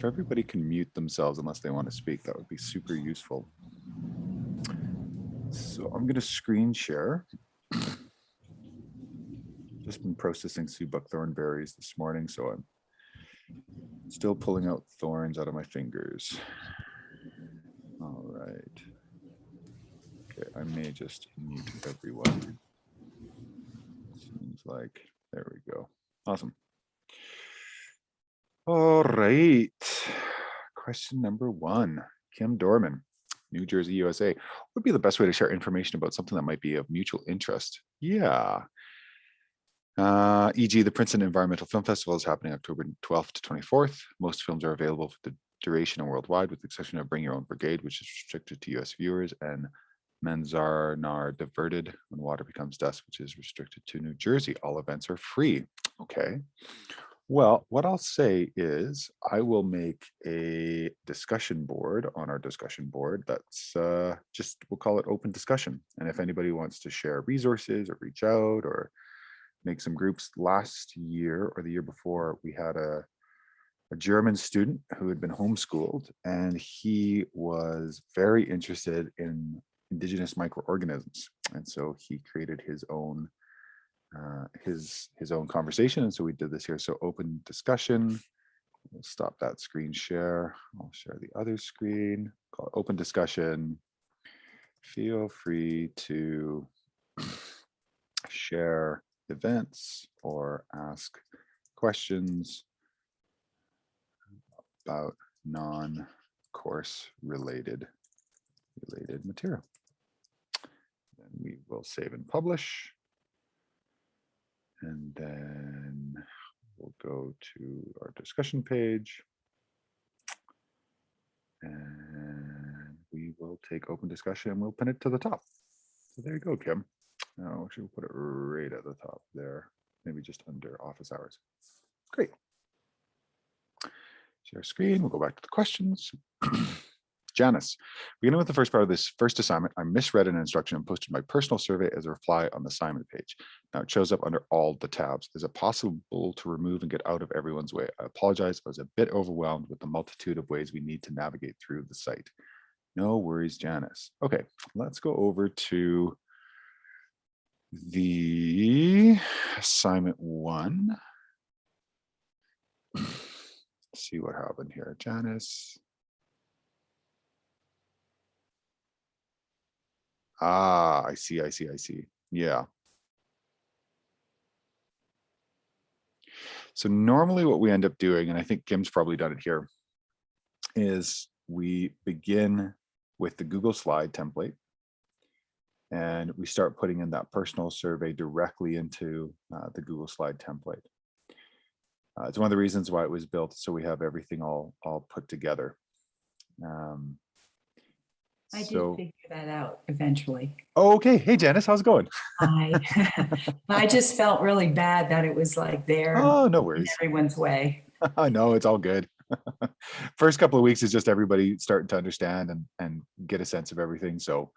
If everybody can mute themselves unless they want to speak, that would be super useful. So I'm going to screen share. Just been processing Sue Buckthorn berries this morning, so I'm still pulling out thorns out of my fingers. All right. Okay, I may just mute everyone. Seems like, there we go. Awesome. All right. Question number 1. Kim Dorman, New Jersey, USA. What would be the best way to share information about something that might be of mutual interest? Yeah. E.g., the Princeton Environmental Film Festival is happening October 12th to 24th. Most films are available for the duration and worldwide, with the exception of Bring Your Own Brigade, which is restricted to US viewers, and Manzanar Diverted, When Water Becomes Dust, which is restricted to New Jersey. All events are free. Okay. Well, what I'll say is I will make a discussion board on our discussion board that's just, we'll call it open discussion. And if anybody wants to share resources or reach out or make some groups, last year or the year before, we had a German student who had been homeschooled, and he was very interested in indigenous microorganisms. And so he created his own conversation. And so we did this here. So open discussion. We'll stop that screen share. I'll share the other screen. Call it open discussion. Feel free to share events or ask questions about non-course related material. Then we will save and publish. And then we'll go to our discussion page. And we will take open discussion and we'll pin it to the top. So there you go, Kim. Now actually we'll put it right at the top there, maybe just under office hours. Great. Share screen, we'll go back to the questions. Janice, beginning with the first part of this first assignment, I misread an instruction and posted my personal survey as a reply on the assignment page. Now it shows up under all the tabs. Is it possible to remove and get out of everyone's way? I apologize, I was a bit overwhelmed with the multitude of ways we need to navigate through the site. No worries, Janice. Okay, let's go over to the assignment 1. Let's see what happened here, Janice. Ah, I see. Yeah. So normally what we end up doing, and I think Kim's probably done it here, is we begin with the Google slide template and we start putting in that personal survey directly into the Google slide template. It's one of the reasons why it was built, so we have everything all put together. I did figure that out eventually. Oh, okay. Hey, Janice, how's it going? I just felt really bad that it was like there. Oh, no worries. In everyone's way. No, it's all good. First couple of weeks is just everybody starting to understand and get a sense of everything. So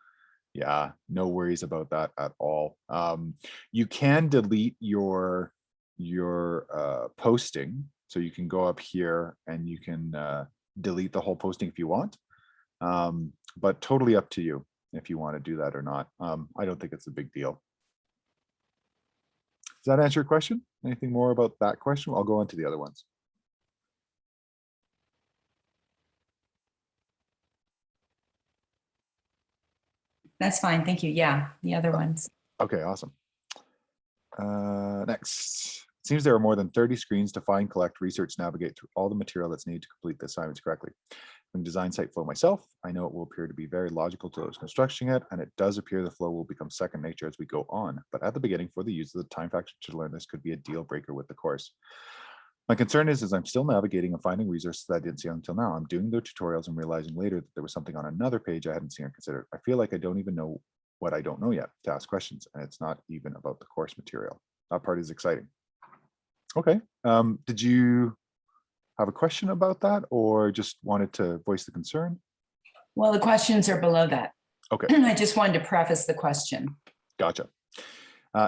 yeah, no worries about that at all. You can delete your posting. So you can go up here and you can delete the whole posting if you want. But totally up to you if you want to do that or not. I don't think it's a big deal. Does that answer your question? Anything more about that question? I'll go on to the other ones. That's fine. Thank you. Yeah, the other ones. Okay, awesome. Next. It seems there are more than 30 screens to find, collect, research, navigate through all the material that's needed to complete the assignments correctly. When design site flow myself, I know it will appear to be very logical to those constructing it, and it does appear the flow will become second nature as we go on. But at the beginning, for the user, the time factor to learn this could be a deal breaker with the course. My concern is I'm still navigating and finding resources that I didn't see until now. I'm doing the tutorials and realizing later that there was something on another page I hadn't seen or considered. I feel like I don't even know what I don't know yet to ask questions, and it's not even about the course material. That part is exciting. Okay, did you have a question about that or just wanted to voice the concern? Well, the questions are below that. Okay. I just wanted to preface the question. Gotcha.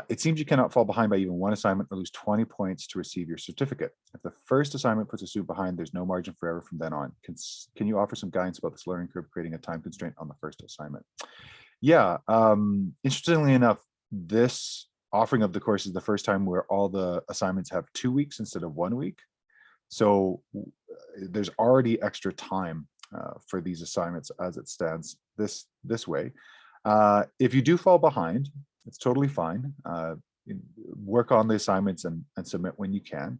It seems you cannot fall behind by even one assignment or lose 20 points to receive your certificate. If the first assignment puts a student behind, there's no margin for error from then on. Can you offer some guidance about this learning curve, creating a time constraint on the first assignment? Yeah, interestingly enough, this offering of the course is the first time where all the assignments have 2 weeks instead of 1 week. So there's already extra time for these assignments as it stands this way. If you do fall behind, it's totally fine. Work on the assignments and submit when you can.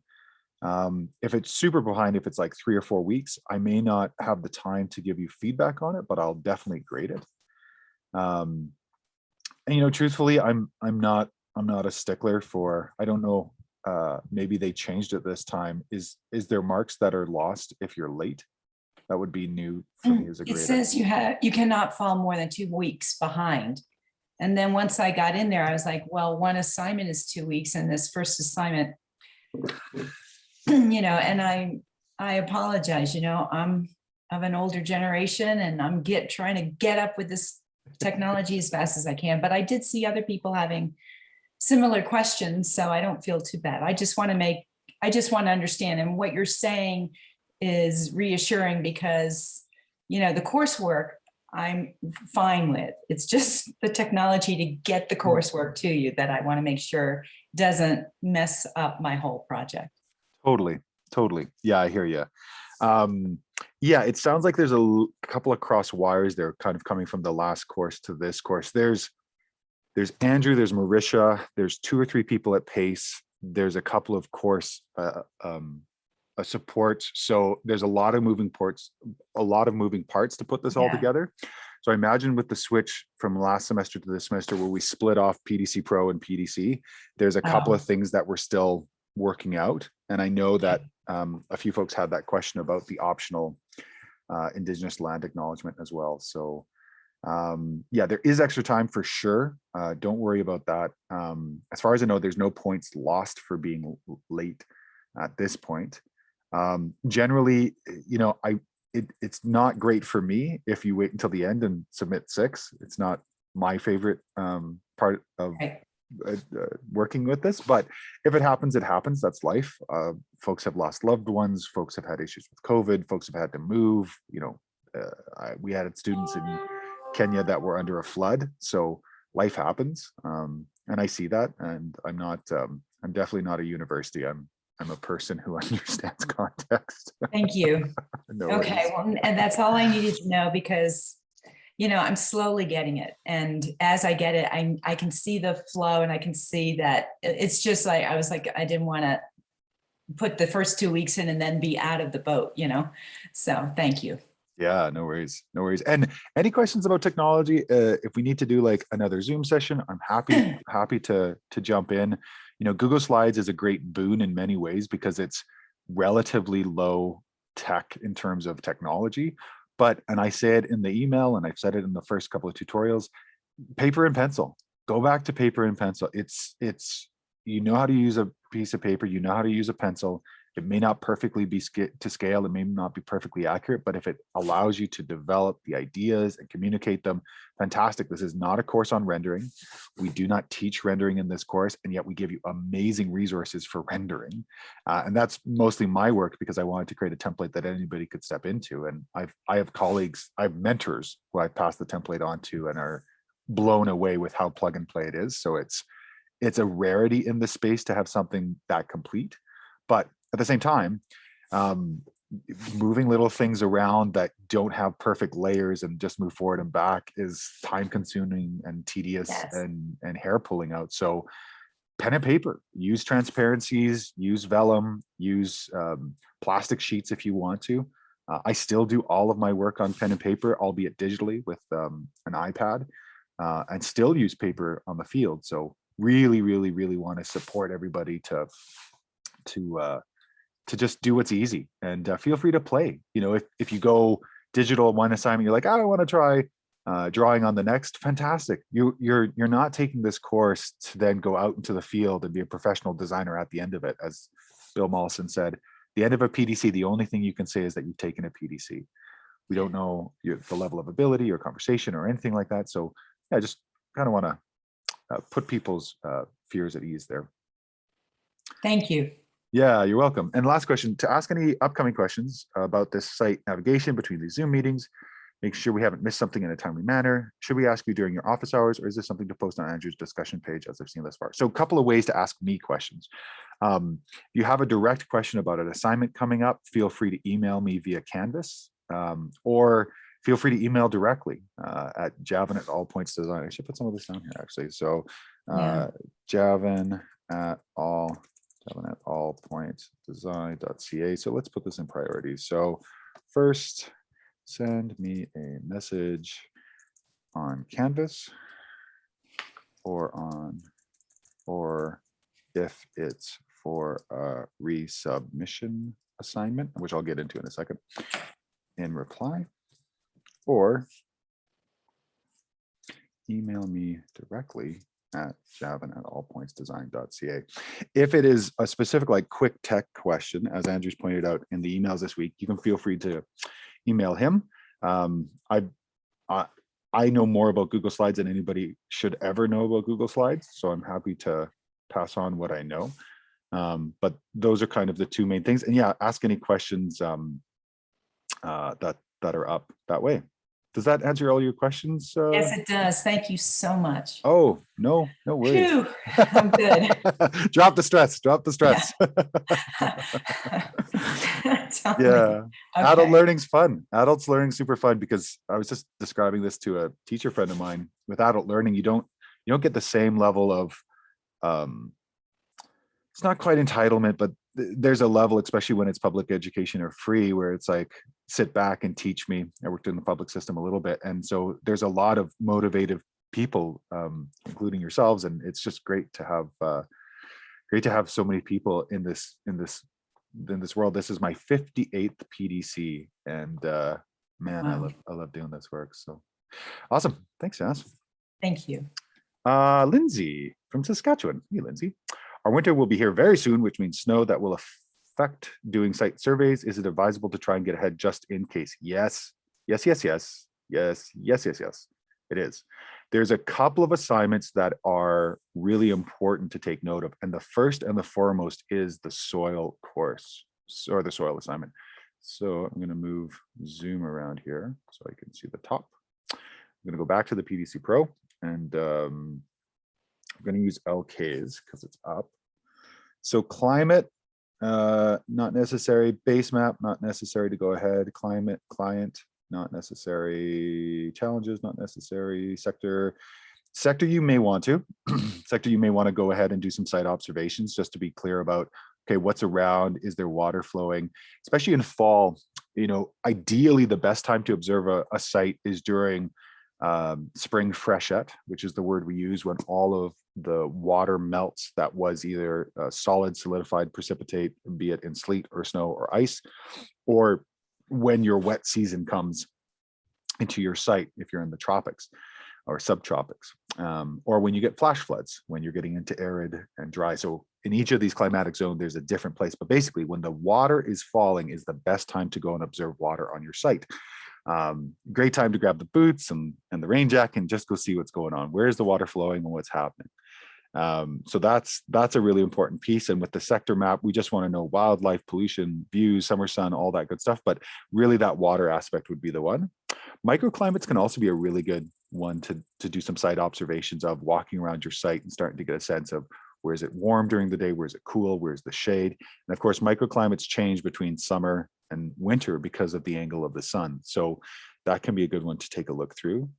If it's super behind, if it's like 3 or 4 weeks, I may not have the time to give you feedback on it, but I'll definitely grade it. And truthfully, I'm not a stickler for, I don't know, maybe they changed it this time. Is there marks that are lost if you're late? That would be new for me as a grader. It says you cannot fall more than 2 weeks behind. And then once I got in there, I was like, well, one assignment is 2 weeks, and this first assignment, and I apologize, I'm of an older generation, and I'm trying to get up with this technology as fast as I can. But I did see other people having similar questions, so I don't feel too bad. I just want to understand, and what you're saying is reassuring, because the coursework I'm fine with. It's just the technology to get the coursework to you that I want to make sure doesn't mess up my whole project. Totally. Yeah, I hear you. Yeah, it sounds like there's a couple of cross wires there, kind of coming from the last course to this course. There's Andrew, there's Marisha, there's 2 or 3 people at PACE. There's a couple of course support. So there's a lot of moving parts to put this all together. So I imagine with the switch from last semester to this semester, where we split off PDC Pro and PDC, there's a couple of things that we're still working out. And I know that a few folks had that question about the optional Indigenous land acknowledgement as well. So yeah, there is extra time for sure. Don't worry about that. As far as I know, there's no points lost for being late at this point. Generally, it's not great for me if you wait until the end and submit 6. It's not my favorite part of working with this, but if it happens, it happens. That's life. Folks have lost loved ones. Folks have had issues with COVID. Folks have had to move. We had students in Kenya that were under a flood. So life happens, and I see that. And I'm definitely not a university. I'm a person who understands context. Thank you. No okay, worries. well, and that's all I needed to know, because I'm slowly getting it. And as I get it, I can see the flow, and I can see that it's just like, I was like, I didn't want to put the first 2 weeks in and then be out of the boat, So thank you. Yeah, no worries. And any questions about technology? If we need to do like another Zoom session, I'm happy to jump in. Google Slides is a great boon in many ways because it's relatively low tech in terms of technology. And I say it in the email, and I've said it in the first couple of tutorials, paper and pencil. Go back to paper and pencil. It's how to use a piece of paper, how to use a pencil. It may not perfectly be to scale, it may not be perfectly accurate, but if it allows you to develop the ideas and communicate them, fantastic. This is not a course on rendering. We do not teach rendering in this course, and yet we give you amazing resources for rendering. And that's mostly my work, because I wanted to create a template that anybody could step into. And I have colleagues, I have mentors who I pass the template on to and are blown away with how plug and play it is. So it's a rarity in the space to have something that complete. But at the same time, moving little things around that don't have perfect layers and just move forward and back is time consuming and tedious. Yes. and hair pulling out. So pen and paper, use transparencies, use vellum, use plastic sheets if you want to. I still do all of my work on pen and paper, albeit digitally with an iPad, and still use paper on the field. So really want to support everybody to just do what's easy, and feel free to play. If you go digital one assignment, you're like, I want to try drawing on the next, fantastic. You're not taking this course to then go out into the field and be a professional designer at the end of it. As Bill Mollison said, the end of a PDC, the only thing you can say is that you've taken a PDC. We don't know the level of ability or conversation or anything like that. So yeah, just kind of want to put people's fears at ease there. Thank you. Yeah, you're welcome. And last question, to ask any upcoming questions about this site navigation between these Zoom meetings, make sure we haven't missed something in a timely manner. Should we ask you during your office hours, or is this something to post on Andrew's discussion page as I've seen thus far? So a couple of ways to ask me questions. If you have a direct question about an assignment coming up, feel free to email me via Canvas, or feel free to email directly at Javan at All Points Design. I should put some of this down here actually. So Javan at allpointsdesign.ca. So let's put this in priorities. So first, send me a message on Canvas, or if it's for a resubmission assignment, which I'll get into in a second, in reply, or email me directly at Javan at allpointsdesign.ca. If it is a specific, like, quick tech question, as Andrew's pointed out in the emails this week, you can feel free to email him. I know more about Google Slides than anybody should ever know about Google Slides, so I'm happy to pass on what I know. But those are kind of the two main things. And yeah, ask any questions that are up that way. Does that answer all your questions? Yes, it does. Thank you so much. Oh, no worries. Phew, I'm good. Drop the stress. Yeah. Adult Okay. learning's fun. Adults learning super fun, because I was just describing this to a teacher friend of mine. With adult learning, you don't get the same level of it's not quite entitlement, but there's a level, especially when it's public education or free, where it's like, sit back and teach me. I worked in the public system a little bit, and so there's a lot of motivated people, including yourselves, and it's just great to have so many people in this world. This is my 58th PDC, and man, Wow. I love doing this work. So awesome. Thanks, Jess. Thank you. Lindsay from Saskatchewan. Hey, Lindsay. Our winter will be here very soon, which means snow that will affect doing site surveys. Is it advisable to try and get ahead just in case? Yes. It is. There's a couple of assignments that are really important to take note of. And the first and the foremost is the soil course, or the soil assignment. So I'm going to move Zoom around here so I can see the top. I'm going to go back to the PDC Pro, and I'm going to use LKs because it's up. So climate, not necessary. Base map, not necessary to go ahead. Climate, client, not necessary. Challenges, not necessary. Sector, you may want to. Sector, you may want to go ahead and do some site observations just to be clear about, okay, what's around? Is there water flowing? Especially in fall, ideally the best time to observe a site is during spring freshet, which is the word we use when all of the water melts that was either solid, solidified, precipitate, be it in sleet or snow or ice, or when your wet season comes into your site, if you're in the tropics or subtropics, or when you get flash floods, when you're getting into arid and dry. So in each of these climatic zones, there's a different place, but basically when the water is falling is the best time to go and observe water on your site. Great time to grab the boots and the rain jacket and just go see what's going on. Where's the water flowing and what's happening? So that's a really important piece. And with the sector map, we just want to know wildlife, pollution, views, summer sun, all that good stuff. But really that water aspect would be the one. Microclimates can also be a really good one to do some site observations of, walking around your site and starting to get a sense of, where is it warm during the day? Where is it cool? Where's the shade? And of course, microclimates change between summer and winter because of the angle of the sun. So that can be a good one to take a look through.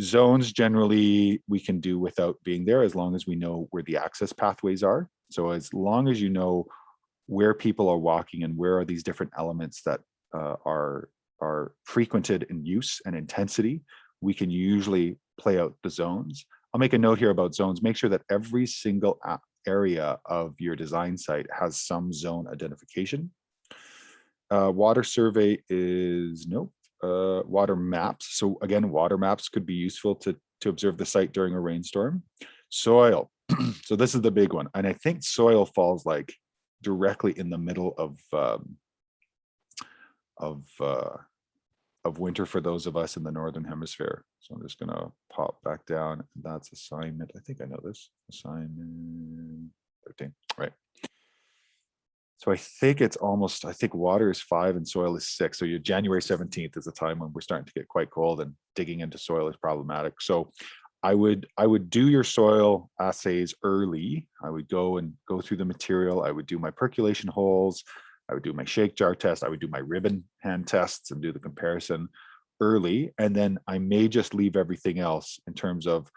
Zones, generally, we can do without being there, as long as we know where the access pathways are. So as long as you know where people are walking and where are these different elements that are frequented in use and intensity, we can usually play out the zones. I'll make a note here about zones. Make sure that every single area of your design site has some zone identification. Water survey is nope. Water maps. So again, water maps could be useful to observe the site during a rainstorm. Soil. So this is the big one. And I think soil falls like directly in the middle of winter for those of us in the Northern Hemisphere. So I'm just gonna pop back down. That's assignment. I think I know this. Assignment 13, right? So I think it's almost, I think water is 5 and soil is 6. So your January 17th is the time when we're starting to get quite cold and digging into soil is problematic. So I would do your soil assays early. I would go through the material. I would do my percolation holes. I would do my shake jar test. I would do my ribbon hand tests and do the comparison early. And then I may just leave everything else in terms of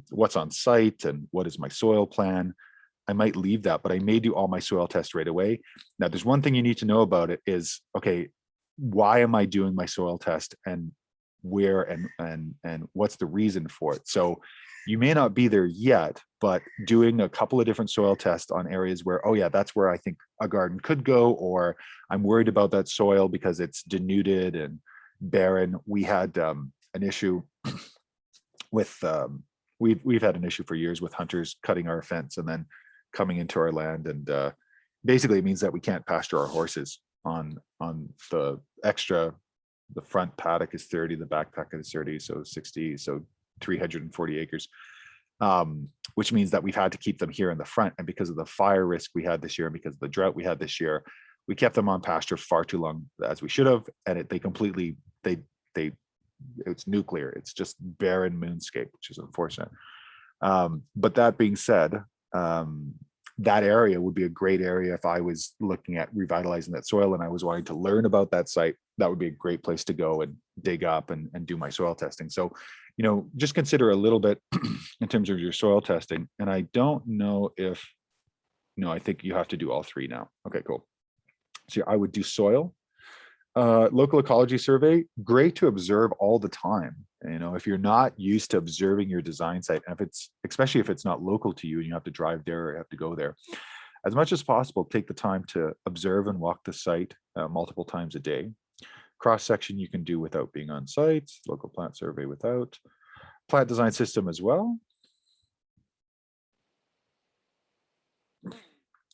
what's on site and what is my soil plan. I might leave that, but I may do all my soil tests right away. Now, there's one thing you need to know about it is, okay, why am I doing my soil test and where and what's the reason for it? So you may not be there yet, but doing a couple of different soil tests on areas where, oh yeah, that's where I think a garden could go, or I'm worried about that soil because it's denuded and barren. We had an issue with, we've had an issue for years with hunters cutting our fence and then coming into our land, and basically it means that we can't pasture our horses on the extra. The front paddock is 30, the back paddock is 30, so 60, so 340 acres, which means that we've had to keep them here in the front. And because of the fire risk we had this year, and because of the drought we had this year, we kept them on pasture far too long, as we should have. And it's nuclear. It's just barren moonscape, which is unfortunate. But that being said, that area would be a great area if I was looking at revitalizing that soil and I was wanting to learn about that site. That would be a great place to go and dig up and do my soil testing. So, just consider a little bit in terms of your soil testing. And I don't know if, I think you have to do all three now. Okay, cool. So I would do soil, local ecology survey, great to observe all the time. If you're not used to observing your design site, and especially if it's not local to you and you have to drive there or you have to go there, as much as possible, take the time to observe and walk the site multiple times a day. Cross section you can do without being on site, local plant survey without, plant design system as well.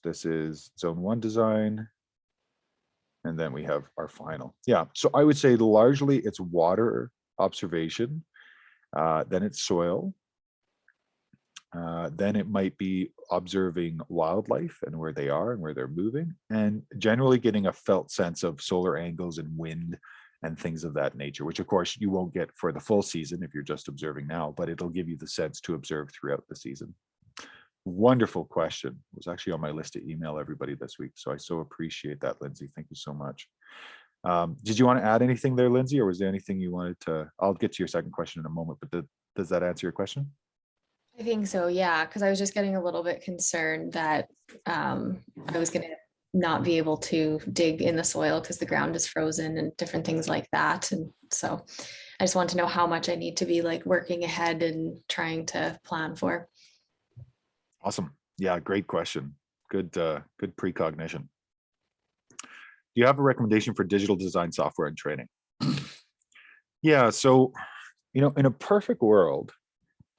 This is zone 1 design. And then we have our final. Yeah, so I would say largely it's water observation, then it's soil, then it might be observing wildlife and where they are and where they're moving, and generally getting a felt sense of solar angles and wind and things of that nature, which of course you won't get for the full season if you're just observing now, but it'll give you the sense to observe throughout the season. Wonderful question. It was actually on my list to email everybody this week, so I so appreciate that, Lindsay. Thank you so much. Did you want to add anything there, Lindsay, or was there anything you wanted to? I'll get to your second question in a moment, but does that answer your question? I think so, yeah, because I was just getting a little bit concerned that I was going to not be able to dig in the soil because the ground is frozen and different things like that. And so I just want to know how much I need to be like working ahead and trying to plan for. Awesome. Yeah, great question. Good precognition. Do you have a recommendation for digital design software and training? Yeah, so, in a perfect world,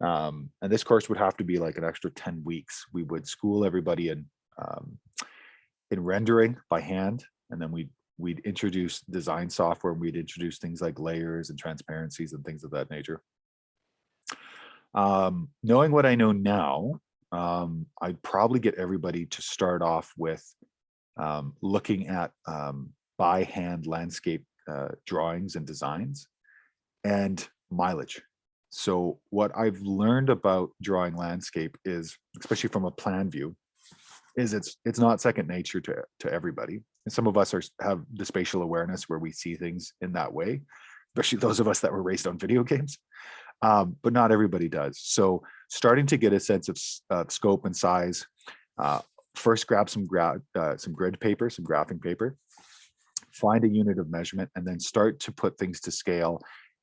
and this course would have to be like an extra 10 weeks, we would school everybody in rendering by hand, and then we'd introduce design software, and we'd introduce things like layers and transparencies and things of that nature. Knowing what I know now, I'd probably get everybody to start off with looking at by hand landscape drawings and designs and mileage. So what I've learned about drawing landscape is, especially from a plan view, is it's not second nature to everybody. And some of us have the spatial awareness where we see things in that way, especially those of us that were raised on video games. But not everybody does. So starting to get a sense of scope and size, first grab some grid paper, some graphing paper, find a unit of measurement, and then start to put things to scale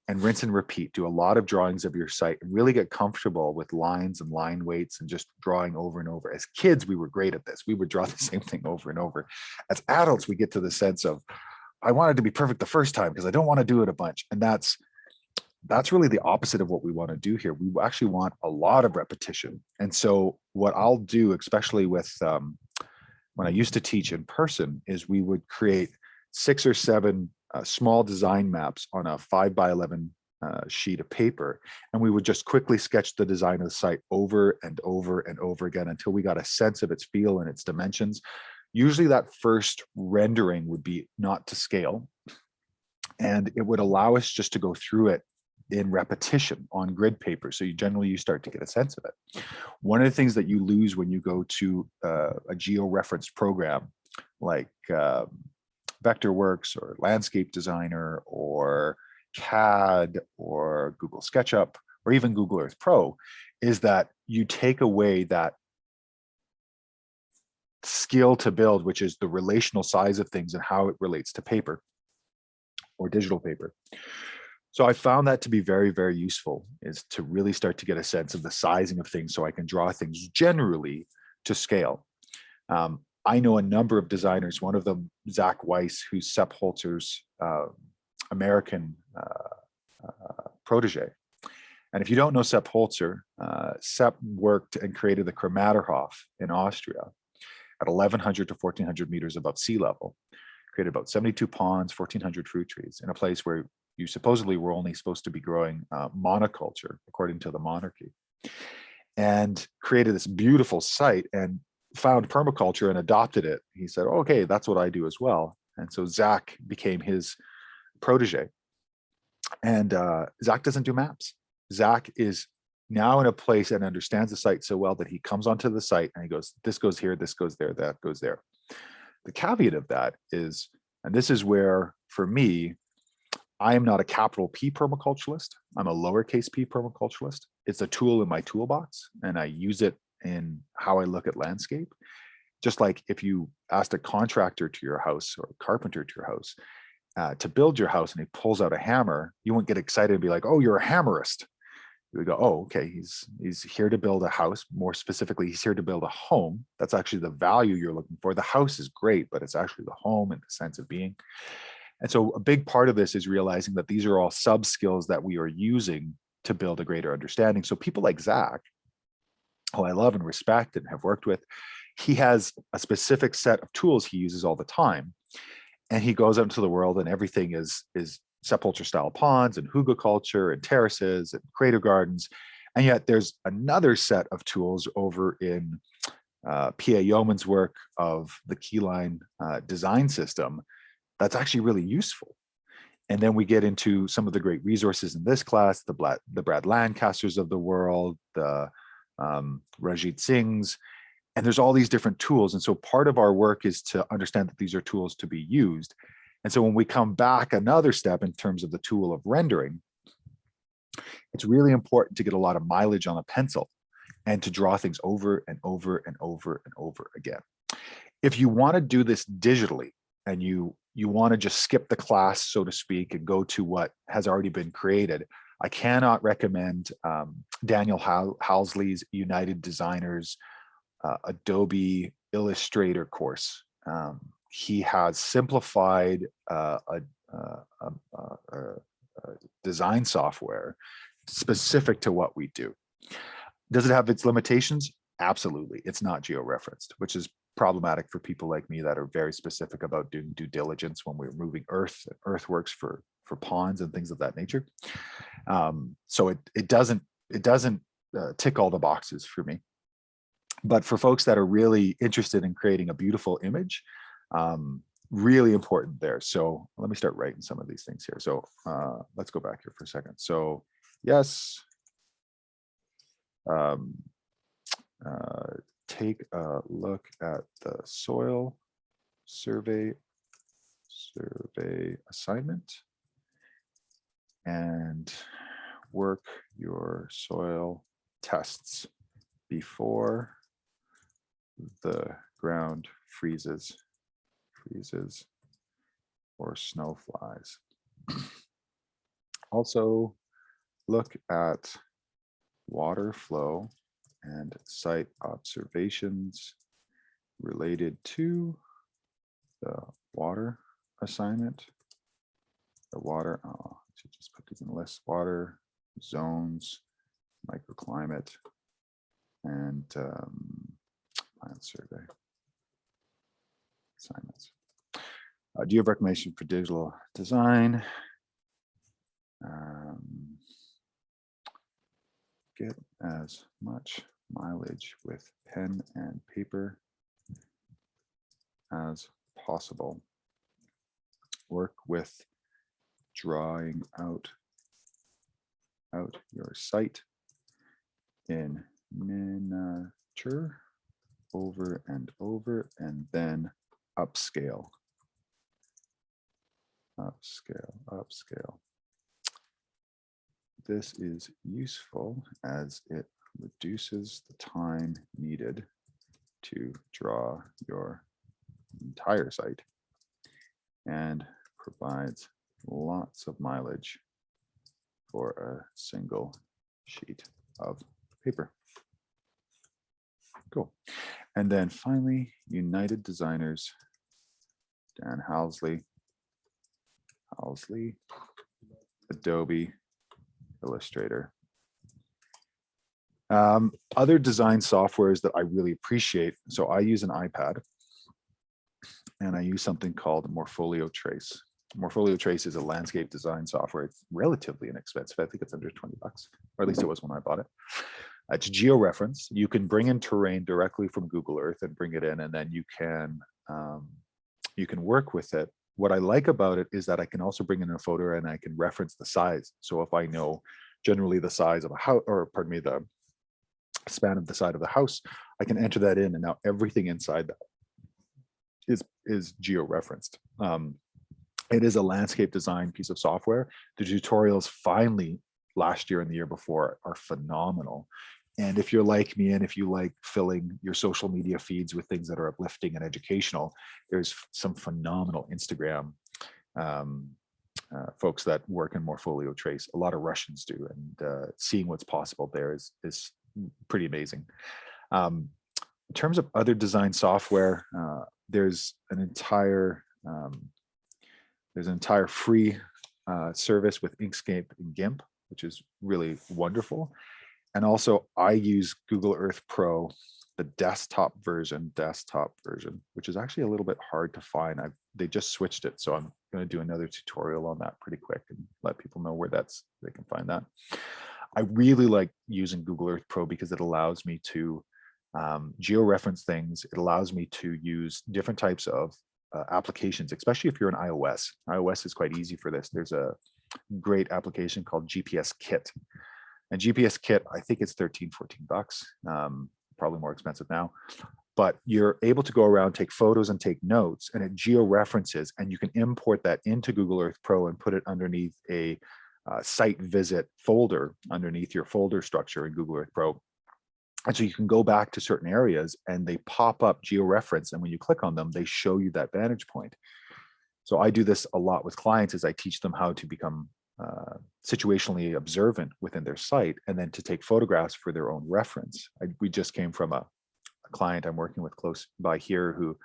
and rinse and repeat. Do a lot of drawings of your site and really get comfortable with lines and line weights and just drawing over and over. As kids, we were great at this. We would draw the same thing over and over. As adults, we get to the sense of, I want it to be perfect the first time because I don't want to do it a bunch. And that's really the opposite of what we want to do here. We actually want a lot of repetition. And so what I'll do, especially with when I used to teach in person, is we would create 6 or 7 small design maps on a 5x11 sheet of paper, and we would just quickly sketch the design of the site over and over and over again until we got a sense of its feel and its dimensions. Usually that first rendering would be not to scale, and it would allow us just to go through it in repetition on grid paper. So you start to get a sense of it. One of the things that you lose when you go to a geo-referenced program like Vectorworks or Landscape Designer or CAD or Google SketchUp or even Google Earth Pro is that you take away that skill to build, which is the relational size of things and how it relates to paper or digital paper. So I found that to be very, very useful, is to really start to get a sense of the sizing of things so I can draw things generally to scale. I know a number of designers, one of them, Zach Weiss, who's Sepp Holzer's American protege. And if you don't know Sepp Holzer, Sepp worked and created the Chromaterhof in Austria at 1,100 to 1,400 meters above sea level, created about 72 ponds, 1,400 fruit trees in a place where you supposedly were only supposed to be growing monoculture according to the monarchy, and created this beautiful site and found permaculture and adopted it. He said, okay, that's what I do as well. And so Zach became his protege. And Zach doesn't do maps. Zach is now in a place and understands the site so well that he comes onto the site and he goes, this goes here, this goes there, that goes there. The caveat of that is, and this is where, for me, I am not a capital P permaculturalist. I'm a lowercase p permaculturalist. It's a tool in my toolbox, and I use it in how I look at landscape. Just like if you asked a contractor to your house or a carpenter to your house to build your house and he pulls out a hammer, you won't get excited and be like, oh, you're a hammerist. You would go, oh, okay, he's here to build a house. More specifically, he's here to build a home. That's actually the value you're looking for. The house is great, but it's actually the home and the sense of being. And so a big part of this is realizing that these are all sub skills that we are using to build a greater understanding. So people like Zach, who I love and respect and have worked with, he has a specific set of tools he uses all the time. And he goes out into the world and everything is sepulchre style ponds and hugelkultur and terraces and crater gardens. And yet there's another set of tools over in P.A. Yeoman's work of the Keyline design system that's actually really useful. And then we get into some of the great resources in this class, the Brad Lancasters of the world, the Rajit Singhs, and there's all these different tools. And so part of our work is to understand that these are tools to be used. And so when we come back another step in terms of the tool of rendering, it's really important to get a lot of mileage on a pencil and to draw things over and over and over and over again. If you want to do this digitally and you want to just skip the class, so to speak, and go to what has already been created, I cannot recommend Daniel Housley's United Designers Adobe Illustrator course. He has simplified a design software specific to what we do. Does it have its limitations? Absolutely. It's not geo-referenced, which is problematic for people like me that are very specific about doing due diligence when we're moving earthworks for ponds and things of that nature. So it doesn't tick all the boxes for me. But for folks that are really interested in creating a beautiful image, really important there. So let me start writing some of these things here. So let's go back here for a second. So yes, take a look at the soil survey assignment and work your soil tests before the ground freezes or snow flies. Also, look at water flow and site observations related to the water assignment. The water, I should just put these in the list: water, zones, microclimate, and plant survey assignments. Do you have recommendation for digital design? Get as much mileage with pen and paper as possible. Work with drawing out your site in miniature over and over, and then upscale. This is useful as it reduces the time needed to draw your entire site and provides lots of mileage for a single sheet of paper. Cool. And then finally, United Designers, Dan Housley, Adobe Illustrator. Other design softwares that I really appreciate. So I use an iPad and I use something called Morpholio Trace. Morpholio Trace is a landscape design software. It's relatively inexpensive. I think it's under 20 bucks, or at least it was when I bought it. It's georeference. You can bring in terrain directly from Google Earth and bring it in, and then you can work with it. What I like about it is that I can also bring in a photo and I can reference the size. So if I know generally the size of a house, or pardon me, the span of the side of the house, I can enter that in, and now everything inside that is georeferenced. It is a landscape design piece of software. The tutorials finally last year and the year before are phenomenal. And if you're like me and if you like filling your social media feeds with things that are uplifting and educational, there's some phenomenal Instagram folks that work in Morpholio Trace. A lot of Russians do, and seeing what's possible there is pretty amazing. In terms of other design software, there's an entire free service with Inkscape and GIMP, which is really wonderful. And also I use Google Earth Pro, the desktop version, which is actually a little bit hard to find. They just switched it. So I'm going to do another tutorial on that pretty quick and let people know where they can find that. I really like using Google Earth Pro because it allows me to georeference things. It allows me to use different types of applications, especially if you're in iOS. iOS is quite easy for this. There's a great application called GPS Kit. And GPS Kit, I think it's 13, 14 bucks, probably more expensive now. But you're able to go around, take photos and take notes, and it georeferences, and you can import that into Google Earth Pro and put it underneath a site visit folder underneath your folder structure in Google Earth Pro. And so you can go back to certain areas and they pop up georeference. And when you click on them, they show you that vantage point. So I do this a lot with clients as I teach them how to become situationally observant within their site and then to take photographs for their own reference. We just came from a client I'm working with close by here who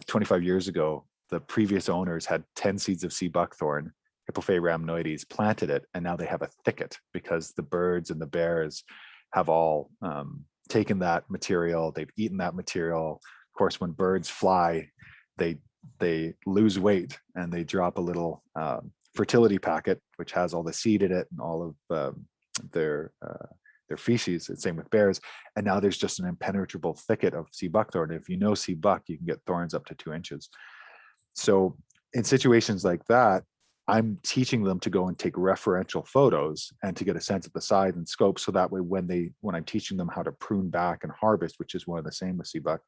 25 years ago, the previous owners had 10 seeds of sea buckthorn, Hippophae rhamnoides, planted it, and now they have a thicket because the birds and the bears have all taken that material, they've eaten that material. Of course, when birds fly, they lose weight and they drop a little fertility packet, which has all the seed in it and all of their feces. And same with bears. And now there's just an impenetrable thicket of sea buckthorn. If you know sea buck, you can get thorns up to 2 inches. So in situations like that, I'm teaching them to go and take referential photos and to get a sense of the size and scope. So that way, when I'm teaching them how to prune back and harvest, which is one of the same with sea buck,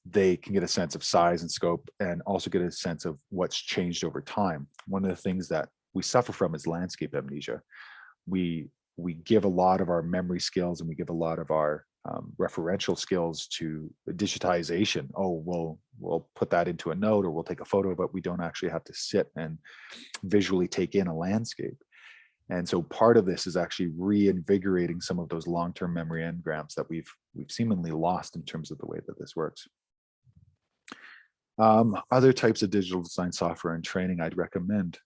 they can get a sense of size and scope and also get a sense of what's changed over time. One of the things that we suffer from is landscape amnesia. We give a lot of our memory skills and we give a lot of our referential skills to digitization. Oh, we'll put that into a note or we'll take a photo, but we don't actually have to sit and visually take in a landscape. And so part of this is actually reinvigorating some of those long-term memory engrams that we've seemingly lost in terms of the way that this works. Other types of digital design software and training I'd recommend.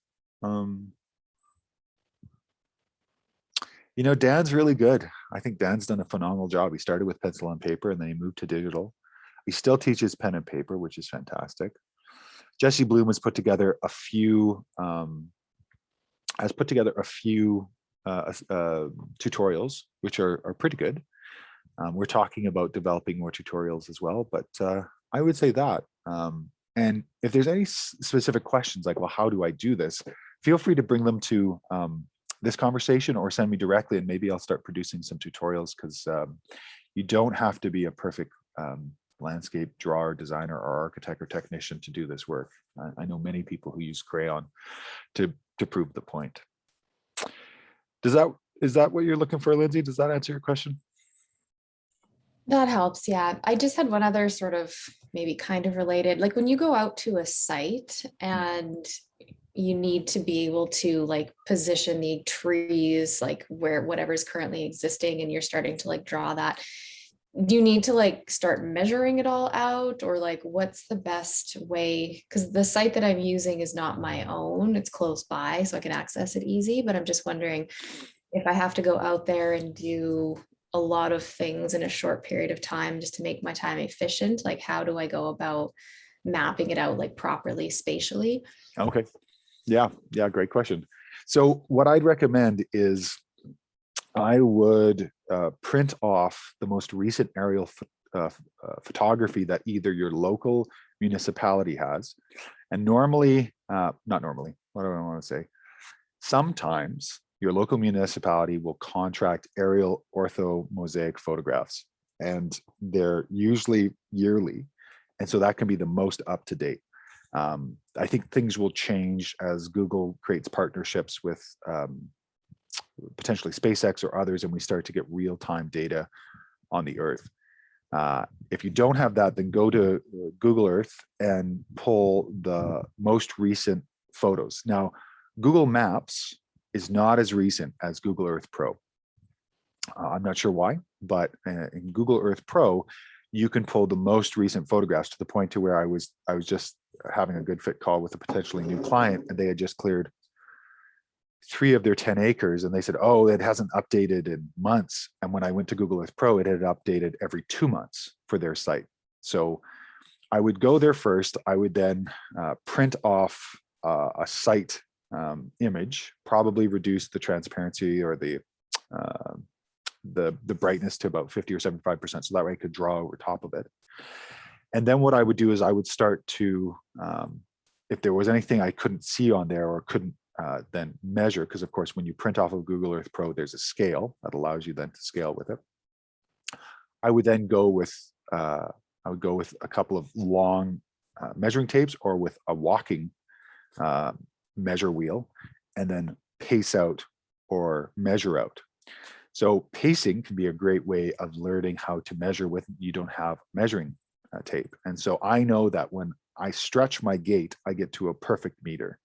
You know, Dan's really good. I think Dan's done a phenomenal job. He started with pencil and paper and then he moved to digital. He still teaches pen and paper, which is fantastic. Jesse Bloom has put together a few tutorials, which are pretty good. We're talking about developing more tutorials as well, but I would say that. And if there's any specific questions like, well, how do I do this? Feel free to bring them to this conversation or send me directly, and maybe I'll start producing some tutorials, because you don't have to be a perfect landscape drawer, designer, or architect or technician to do this work. I know many people who use crayon to prove the point. Is that what you're looking for, Lindsay? Does that answer your question? That helps. Yeah. I just had one other sort of maybe kind of related, like when you go out to a site and you need to be able to like position the trees, like where whatever's currently existing, and you're starting to like draw that. Do you need to like start measuring it all out, or like what's the best way? Because the site that I'm using is not my own, it's close by, so I can access it easy. But I'm just wondering if I have to go out there and do a lot of things in a short period of time just to make my time efficient, like how do I go about mapping it out like properly spatially? Okay. Yeah, great question. So what I'd recommend is I would print off the most recent aerial photography that either your local municipality has, and normally, not normally, what do I want to say? Sometimes your local municipality will contract aerial ortho mosaic photographs, and they're usually yearly. And so that can be the most up to date. I think things will change as Google creates partnerships with potentially SpaceX or others, and we start to get real-time data on the Earth. If you don't have that, then go to Google Earth and pull the most recent photos. Now, Google Maps is not as recent as Google Earth Pro. I'm not sure why, but in Google Earth Pro, you can pull the most recent photographs, to the point to where I was just having a good fit call with a potentially new client, and they had just cleared 3 of their 10 acres, and they said, oh, it hasn't updated in months. And when I went to Google Earth Pro, it had updated every 2 months for their site. So I would go there first. I would then print off a site image, probably reduce the transparency or the brightness to about 50 or 75%, so that way I could draw over top of it. And then what I would do is I would start to, if there was anything I couldn't see on there or couldn't then measure, because of course when you print off of Google Earth Pro, there's a scale that allows you then to scale with it. I would then go with a couple of long measuring tapes, or with a walking measure wheel, and then pace out or measure out. So pacing can be a great way of learning how to measure with you don't have measuring tape. And so I know that when I stretch my gait, I get to a perfect meter.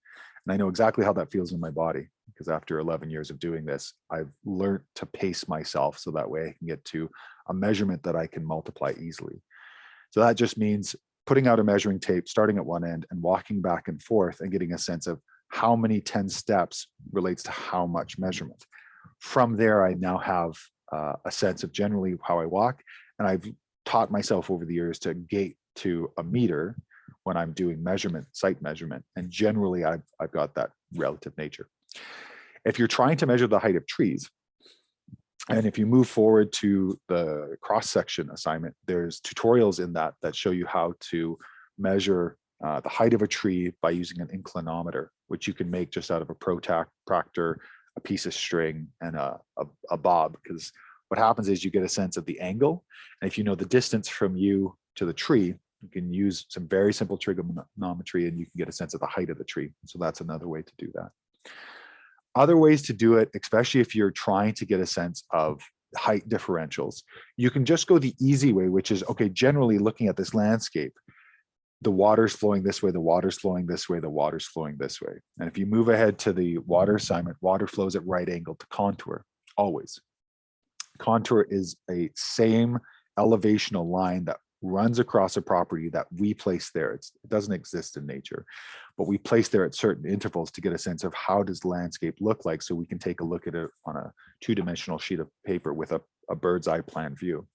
And I know exactly how that feels in my body, because after 11 years of doing this, I've learned to pace myself so that way I can get to a measurement that I can multiply easily. So that just means putting out a measuring tape, starting at one end and walking back and forth, and getting a sense of how many 10 steps relates to how much measurement. From there, I now have a sense of generally how I walk, and I've taught myself over the years to gait to a meter when I'm doing measurement, site measurement, and generally I've got that relative nature. If you're trying to measure the height of trees, and if you move forward to the cross-section assignment, there's tutorials in that show you how to measure the height of a tree by using an inclinometer, which you can make just out of a protractor, a piece of string, and a bob. Because what happens is you get a sense of the angle, and if you know the distance from you to the tree, you can use some very simple trigonometry and you can get a sense of the height of the tree. So that's another way to do that. Other ways to do it, especially if you're trying to get a sense of height differentials, you can just go the easy way, which is, okay, generally looking at this landscape, the water's flowing this way, the water's flowing this way, the water's flowing this way. And if you move ahead to the water assignment, water flows at right angle to contour, always. Contour is a same elevational line that runs across a property that we place there. It doesn't exist in nature, but we place there at certain intervals to get a sense of how does the landscape look like, so we can take a look at it on a 2-dimensional sheet of paper with a bird's eye plan view.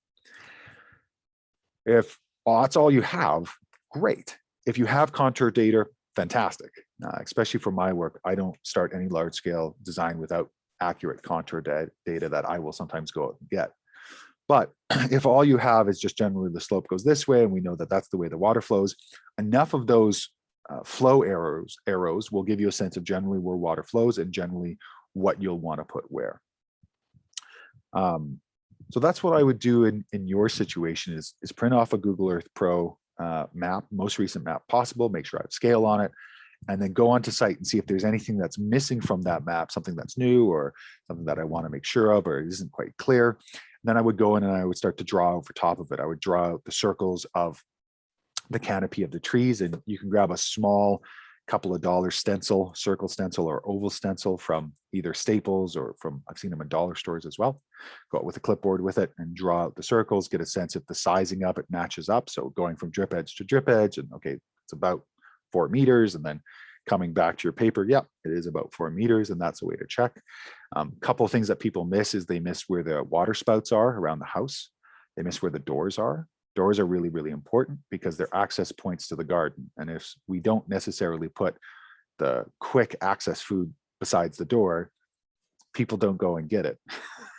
If that's all you have, great. if you have contour data, fantastic. Especially for my work, I don't start any large scale design without accurate contour data that I will sometimes go out and get. But if all you have is just generally the slope goes this way, and we know that that's the way the water flows, enough of those flow arrows will give you a sense of generally where water flows and generally what you'll want to put where. So that's what I would do in your situation is print off a Google Earth Pro map, most recent map possible, make sure I have scale on it, and then go onto site and see if there's anything that's missing from that map, something that's new or something that I want to make sure of or isn't quite clear. Then I would go in and I would start to draw over top of it. I would draw out the circles of the canopy of the trees, and you can grab a small couple of dollar stencil, circle stencil or oval stencil from either Staples or from, I've seen them in dollar stores as well. Go out with a clipboard with it and draw out the circles, get a sense if the sizing of it matches up. So going from drip edge to drip edge, and okay, it's about 4 meters, and then coming back to your paper, yep, it is about 4 meters, and that's a way to check. Couple of things that people miss is they miss where the water spouts are around the house. They miss where the doors are. Doors are really, really important because they're access points to the garden. And if we don't necessarily put the quick access food besides the door, people don't go and get it.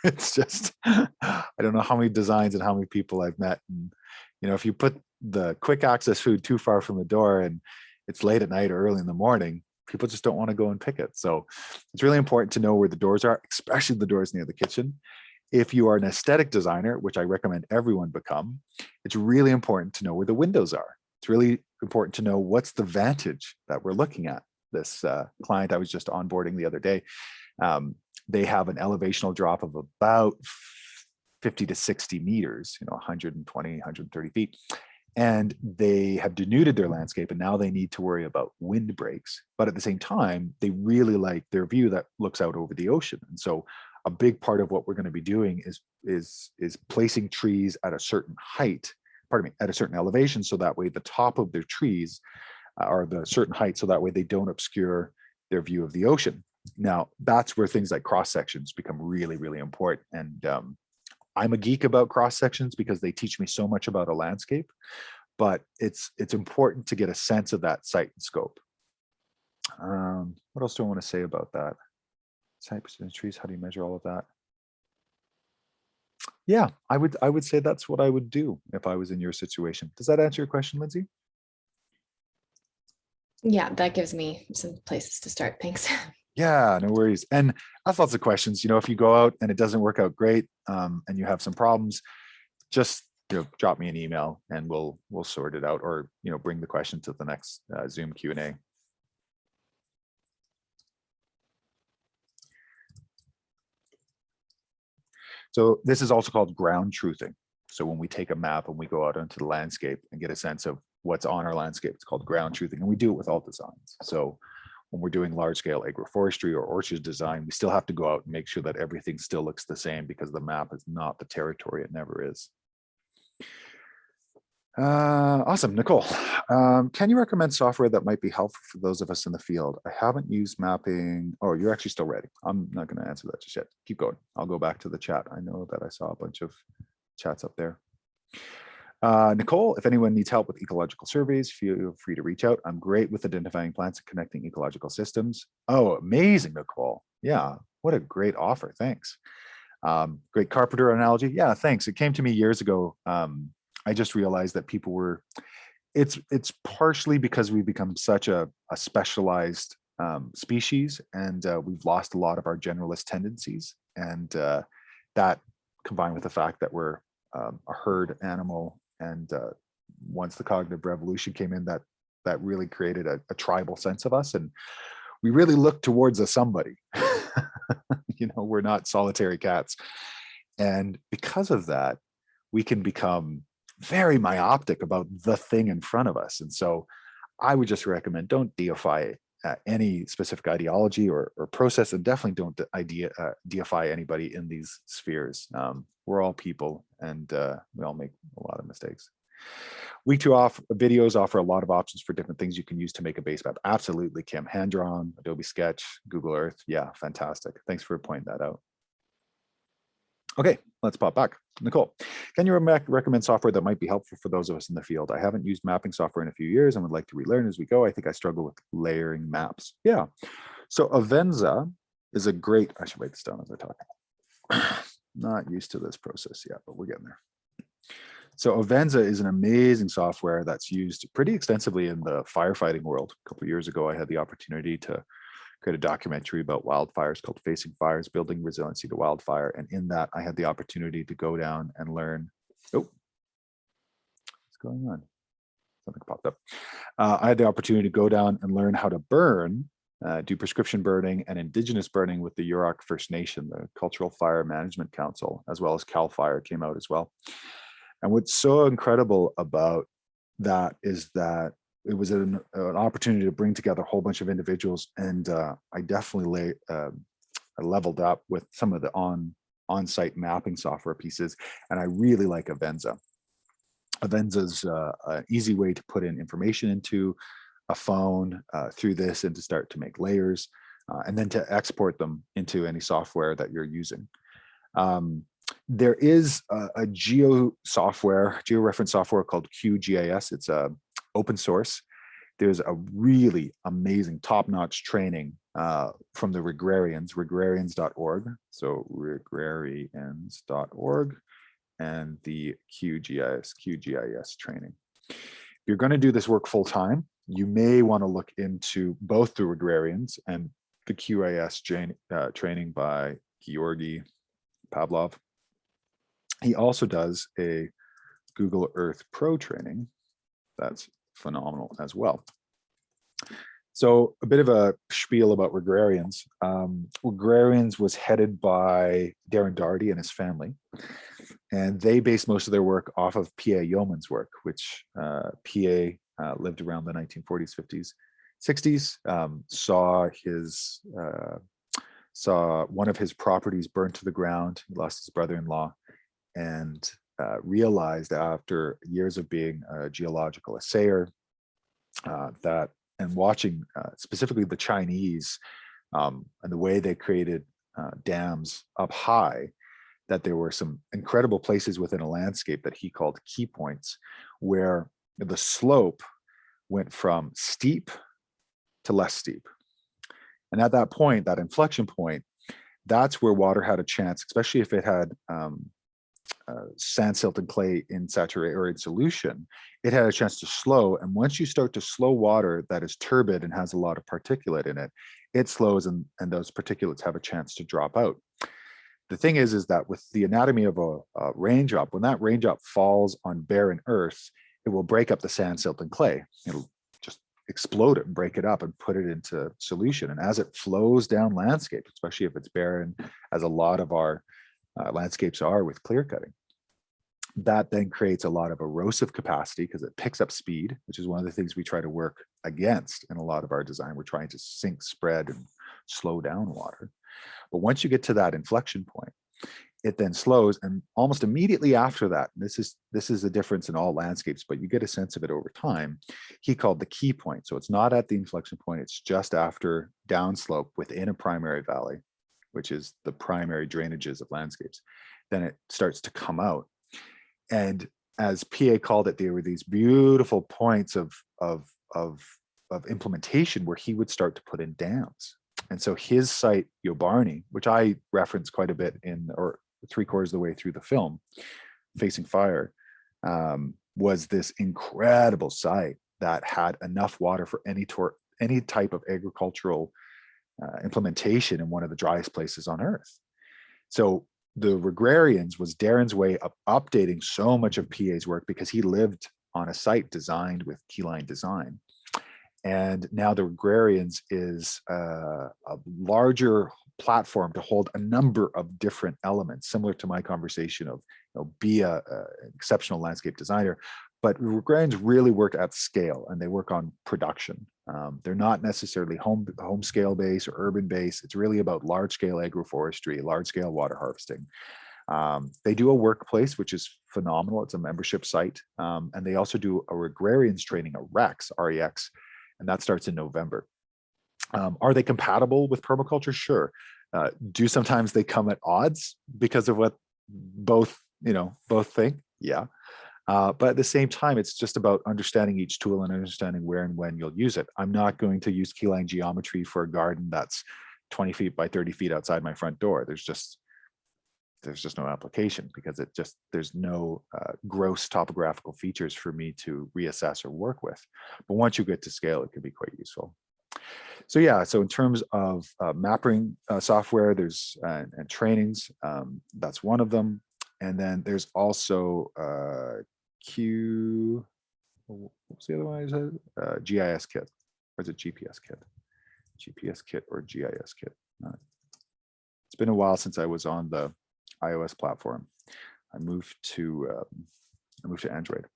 It's just, I don't know how many designs and how many people I've met. And, you know, if you put the quick access food too far from the door and it's late at night or early in the morning, people just don't want to go and pick it. So it's really important to know where the doors are, especially the doors near the kitchen. If you are an aesthetic designer, which I recommend everyone become, it's really important to know where the windows are. It's really important to know what's the vantage that we're looking at. This client I was just onboarding the other day, they have an elevational drop of about 50 to 60 meters, 120, 130 feet. And they have denuded their landscape, and now they need to worry about wind breaks. But at the same time, they really like their view that looks out over the ocean. And so a big part of what we're going to be doing is placing trees at a certain height, at a certain elevation, so that way the top of their trees are the certain height, so that way they don't obscure their view of the ocean. Now, that's where things like cross sections become really, really important. And I'm a geek about cross sections because they teach me so much about a landscape, but it's important to get a sense of that site and scope. What else do I want to say about that? Site percentage trees, how do you measure all of that? Yeah, I would say that's what I would do if I was in your situation. Does that answer your question, Lindsay? Yeah, that gives me some places to start. Thanks. Yeah, no worries. And I have lots of questions. If you go out and it doesn't work out great, and you have some problems, just drop me an email and we'll sort it out, or bring the question to the next Zoom Q&A. So this is also called ground truthing. So when we take a map and we go out into the landscape and get a sense of what's on our landscape, it's called ground truthing, and we do it with all designs. So when we're doing large scale agroforestry or orchard design, we still have to go out and make sure that everything still looks the same, because the map is not the territory. It never is. Awesome. Nicole, can you recommend software that might be helpful for those of us in the field? I haven't used mapping. Oh, you're actually still ready. I'm not going to answer that just yet. Keep going. I'll go back to the chat. I know that I saw a bunch of chats up there. Nicole, if anyone needs help with ecological surveys, feel free to reach out. I'm great with identifying plants and connecting ecological systems. Oh, amazing, Nicole. Yeah, what a great offer. Thanks. Great carpenter analogy. Yeah, thanks. It came to me years ago. I just realized that people were, it's partially because we've become such a specialized species, and we've lost a lot of our generalist tendencies. And that, combined with the fact that we're a herd animal, and once the cognitive revolution came in, that really created a tribal sense of us, and we really look towards a somebody. We're not solitary cats, and because of that, we can become very myopic about the thing in front of us. And so I would just recommend, don't deify any specific ideology or process, and definitely don't deify anybody in these spheres. We're all people, and we all make a lot of mistakes. Week 2 videos offer a lot of options for different things you can use to make a base map. Absolutely, Kim. Hand-drawn, Adobe Sketch, Google Earth. Yeah, fantastic. Thanks for pointing that out. Okay, let's pop back. Nicole, can you recommend software that might be helpful for those of us in the field? I haven't used mapping software in a few years and would like to relearn as we go. I think I struggle with layering maps. Yeah. So Avenza is a great, I should write this down as I talk. Not used to this process yet, but we're getting there. So Avenza is an amazing software that's used pretty extensively in the firefighting world. A couple of years ago, I had the opportunity to create a documentary about wildfires called Facing Fires, Building Resiliency to Wildfire. And in that, I had the opportunity to go down and learn, oh, what's going on? Something popped up. I had the opportunity to go down and learn how to burn, do prescription burning and indigenous burning with the Yurok First Nation, the Cultural Fire Management Council, as well as CAL FIRE came out as well. And what's so incredible about that is that it was an opportunity to bring together a whole bunch of individuals, and I definitely leveled up with some of the on-site mapping software pieces, and I really like Avenza. Avenza's an easy way to put in information into a phone through this and to start to make layers, and then to export them into any software that you're using. There is a georeference software called QGIS. It's open source. There's a really amazing top-notch training from the Regrarians, regrarians.org. So regrarians.org and the QGIS training. If you're going to do this work full-time, you may want to look into both the Regrarians and the QGIS training by Georgi Pavlov. He also does a Google Earth Pro training that's phenomenal as well. So a bit of a spiel about Regrarians. Regrarians was headed by Darren Doherty and his family, and they based most of their work off of P.A. Yeoman's work, which P.A. Lived around the 1940s, 50s, 60s, saw one of his properties burned to the ground. He lost his brother-in-law, and realized after years of being a geological assayer and watching specifically the Chinese and the way they created dams up high, that there were some incredible places within a landscape that he called key points, where the slope went from steep to less steep. And at that point, that inflection point, that's where water had a chance, especially if it had sand, silt, and clay in saturated or in solution, it had a chance to slow. And once you start to slow water that is turbid and has a lot of particulate in it, it slows, and those particulates have a chance to drop out. The thing is that with the anatomy of a raindrop, when that raindrop falls on barren earth, it will break up the sand, silt, and clay. It'll just explode it and break it up and put it into solution. And as it flows down landscape, especially if it's barren, as a lot of our landscapes are with clear cutting, that then creates a lot of erosive capacity because it picks up speed, which is one of the things we try to work against in a lot of our design. We're trying to sink, spread, and slow down water. But once you get to that inflection point, it then slows, and almost immediately after that, and this is a difference in all landscapes, but you get a sense of it over time, he called the key point. So it's not at the inflection point, it's just after downslope within a primary valley, which is the primary drainages of landscapes. Then it starts to come out. And as PA called it, there were these beautiful points of implementation where he would start to put in dams. And so his site, Yobarni, which I reference quite a bit in, or 3/4 of the way through the film, Facing Fire, was this incredible site that had enough water for any type of agricultural implementation in one of the driest places on earth. So the Regrarians was Darren's way of updating so much of PA's work, because he lived on a site designed with keyline design. And now the Regrarians is a larger platform to hold a number of different elements, similar to my conversation of, be an exceptional landscape designer. But Regrarians really work at scale, and they work on production. They're not necessarily home scale base or urban base. It's really about large scale agroforestry, large scale water harvesting. They do a workplace, which is phenomenal. It's a membership site. And they also do a Regrarians training, a REX, REX, and that starts in November. Are they compatible with permaculture? Sure. Do sometimes they come at odds because of what both, both thing. Yeah. But at the same time, it's just about understanding each tool and understanding where and when you'll use it. I'm not going to use keyline geometry for a garden that's 20 feet by 30 feet outside my front door. There's just no application because there's no gross topographical features for me to reassess or work with. But once you get to scale, it can be quite useful. So yeah, so in terms of mapping software, there's and trainings, that's one of them. And then there's also what's the other one? GIS kit, or is it GPS kit? GPS kit or GIS kit. It's been a while since I was on the iOS platform. I moved to Android.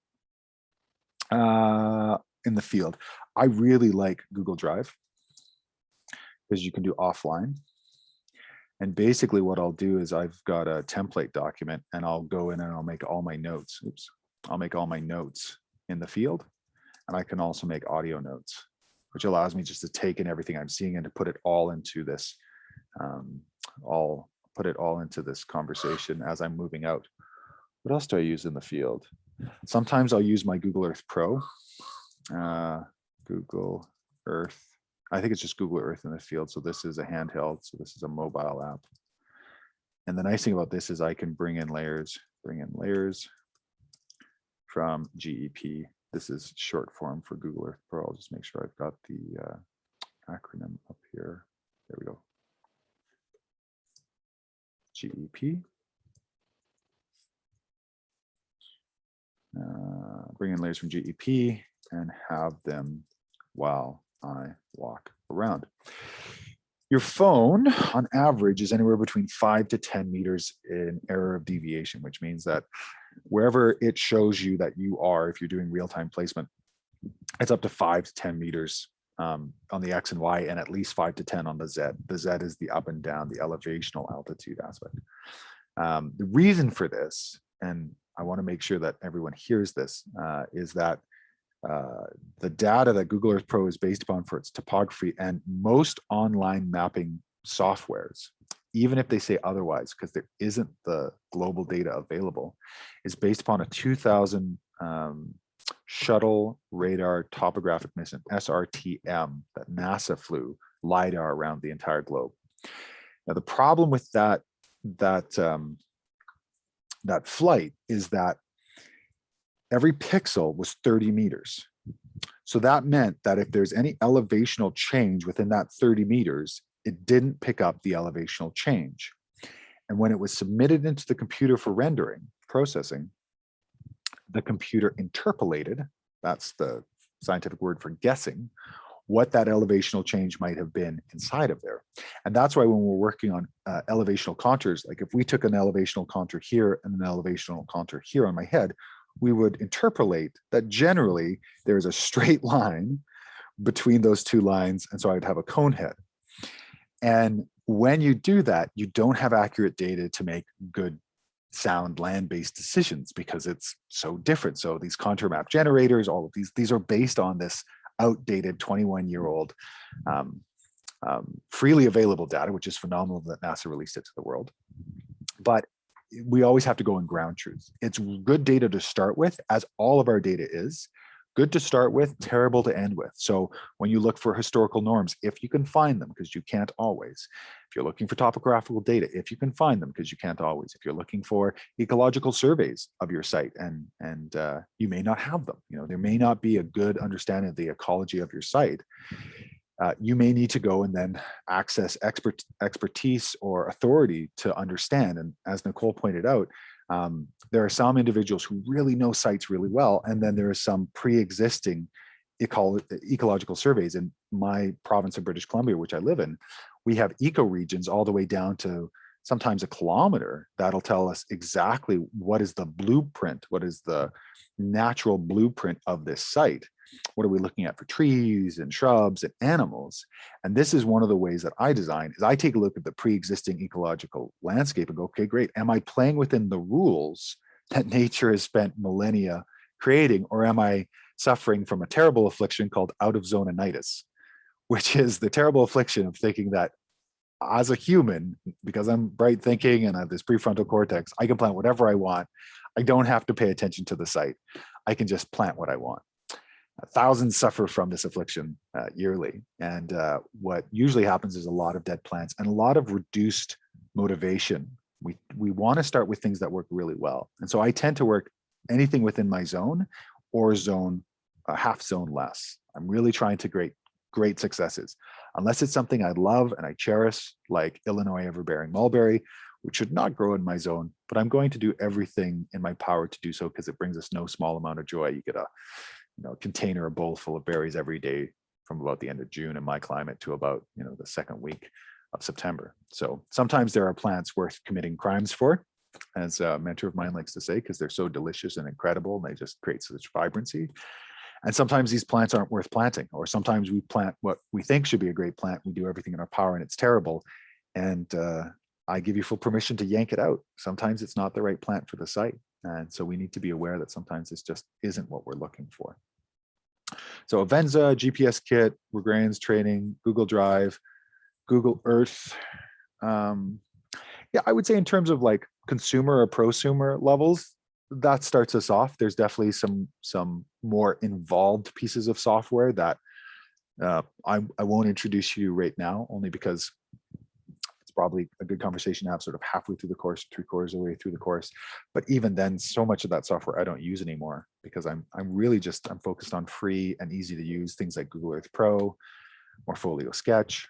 In the field, I really like Google Drive because you can do offline. And basically what I'll do is I've got a template document and I'll go in and I'll make all my notes. I'll make all my notes in the field. And I can also make audio notes, which allows me just to take in everything I'm seeing and to put it all into this, conversation as I'm moving out. What else do I use in the field? Sometimes I'll use my Google Earth Pro. Google Earth. I think it's just Google Earth in the field. So this is a handheld. So this is a mobile app. And the nice thing about this is I can bring in layers from GEP. This is short form for Google Earth Pro. I'll just make sure I've got the acronym up here. There we go. GEP. Bring in layers from GEP and have them while I walk around. Your phone on average is anywhere between 5 to 10 meters in error of deviation, which means that wherever it shows you that you are, if you're doing real-time placement, it's up to 5 to 10 meters on the X and Y, and at least 5 to 10 on the Z. The Z is the up and down, the elevational altitude aspect. The reason for this, and I want to make sure that everyone hears this, is that the data that Google Earth Pro is based upon for its topography, and most online mapping softwares, even if they say otherwise, because there isn't the global data available, is based upon a 2000 shuttle radar topographic mission, SRTM, that NASA flew LiDAR around the entire globe. Now, the problem with that flight is that every pixel was 30 meters. So that meant that if there's any elevational change within that 30 meters, it didn't pick up the elevational change. And when it was submitted into the computer for rendering, processing, the computer interpolated, that's the scientific word for guessing, what that elevational change might have been inside of there. And that's why when we're working on elevational contours, like if we took an elevational contour here and an elevational contour here on my head, we would interpolate that generally there is a straight line between those two lines. And so I'd have a cone head. And when you do that, you don't have accurate data to make good sound land-based decisions because it's so different. So these contour map generators, all of these are based on this outdated 21-year-old freely available data, which is phenomenal that NASA released it to the world. But we always have to go in ground truth. It's good data to start with, as all of our data is. Good to start with, terrible to end with. So when you look for historical norms, if you can find them, because you can't always. If you're looking for topographical data, if you can find them, because you can't always. If you're looking for ecological surveys of your site, and you may not have them. There may not be a good understanding of the ecology of your site. You may need to go and then access expertise or authority to understand. And as Nicole pointed out, there are some individuals who really know sites really well, and then there are some pre-existing ecological surveys. In my province of British Columbia, which I live in, we have ecoregions all the way down to sometimes a kilometer that'll tell us exactly what is the blueprint, what is the natural blueprint of this site. What are we looking at for trees and shrubs and animals? And this is one of the ways that I design, is I take a look at the pre-existing ecological landscape and go, okay, great. Am I playing within the rules that nature has spent millennia creating, or am I suffering from a terrible affliction called out of zoneitis, which is the terrible affliction of thinking that as a human, because I'm bright thinking and I have this prefrontal cortex, I can plant whatever I want. I don't have to pay attention to the site. I can just plant what I want. Thousands suffer from this affliction yearly. And what usually happens is a lot of dead plants and a lot of reduced motivation. We want to start with things that work really well. And so I tend to work anything within my zone or zone, half zone less. I'm really trying to create great successes. Unless it's something I love and I cherish, like Illinois everbearing mulberry, which should not grow in my zone, but I'm going to do everything in my power to do so because it brings us no small amount of joy. You get a container, a bowl full of berries every day from about the end of June in my climate to about, the second week of September. So sometimes there are plants worth committing crimes for, as a mentor of mine likes to say, because they're so delicious and incredible and they just create such vibrancy. And sometimes these plants aren't worth planting, or sometimes we plant what we think should be a great plant. We do everything in our power and it's terrible. And I give you full permission to yank it out. Sometimes it's not the right plant for the site. And so we need to be aware that sometimes this just isn't what we're looking for. So Avenza, GPS kit, Regrains training, Google Drive, Google Earth. Yeah, I would say in terms of like consumer or prosumer levels, that starts us off. There's definitely some more involved pieces of software that I won't introduce you right now, only because it's probably a good conversation to have sort of halfway through the course, 3/4 of the way through the course. But even then, so much of that software I don't use anymore because I'm focused on free and easy to use things like Google Earth Pro, Morpholio Sketch.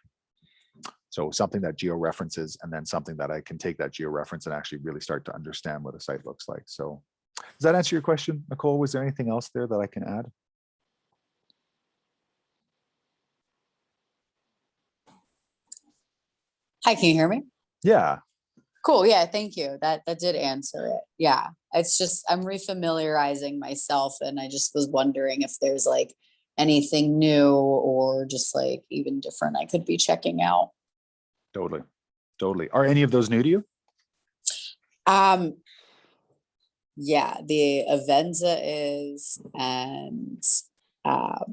So something that geo-references, and then something that I can take that geo-reference and actually really start to understand what a site looks like. So does that answer your question, Nicole? Was there anything else there that I can add? Hi, can you hear me? Yeah. Cool. Yeah, thank you. That did answer it. Yeah. It's just I'm refamiliarizing myself, and I just was wondering if there's like anything new or just like even different I could be checking out. Totally. Are any of those new to you? Yeah, the Avenza is, and I